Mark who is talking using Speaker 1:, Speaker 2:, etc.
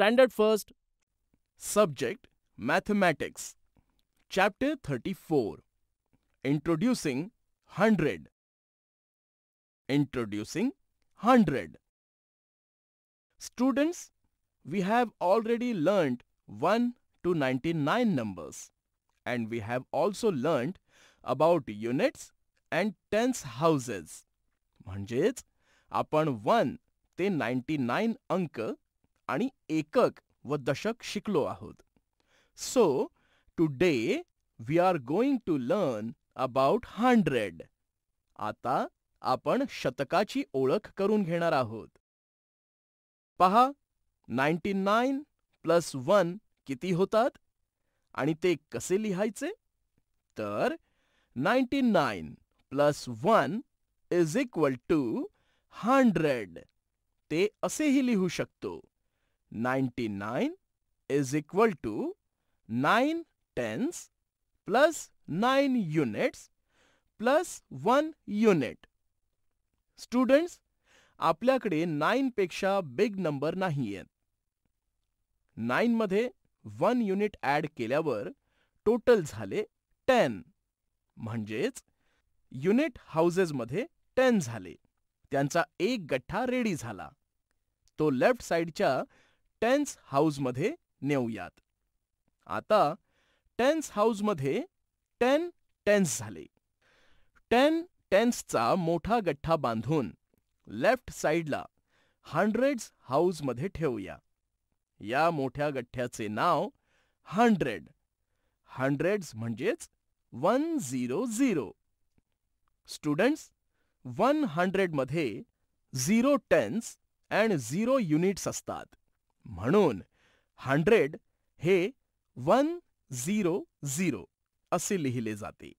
Speaker 1: Standard First, Subject Mathematics, Chapter 34, Introducing 100. Introducing 100. Students, we have already learned 1 to 99 numbers, and we have also learned about units and tens houses. म्हणजेच आपण 1 ते 99 अंक आणि एकक व दशक शिकलो आहोत. So, today we are going to learn about 100. आता आपण शतकाची ओळख करून घेणार आहोत. पहा, 99 प्लस 1 किती होतात आणि ते कसे लिहायचे? तर 99 प्लस 1 इज इक्वल टू 100. ते असेही लिहू शकतो. 99 is equal to 9 tens plus 9 units plus 1 unit. Students, आपल्याकडे 9 पेक्षा बिग नंबर नाहीयेत. 9 मध्ये 1 युनिट ॲड केल्यावर टोटल झाले 10. म्हणजेच युनिट हाऊसेसमध्ये 10 झाले. त्यांचा एक गठ्ठा रेडी झाला. तो लेफ्ट साइडच्या टेन्स हाऊसमध्ये नेऊयात. आता टेन्स हाऊसमध्ये 10 टेन्स झाले. 10 टेन्सचा मोठा गठ्ठा बांधून लेफ्ट साइडला हंड्रेड्स हाऊसमध्ये ठेवूया. या मोठ्या गठ्ठ्याचे नाव 100. हंड्रेड्स म्हणजेच 100. स्टुडंट्स, 100 मध्ये 0 टेन्स अँड 0 युनिट्स असतात. म्हणून 100 हे 100 असे लिहिले जाते.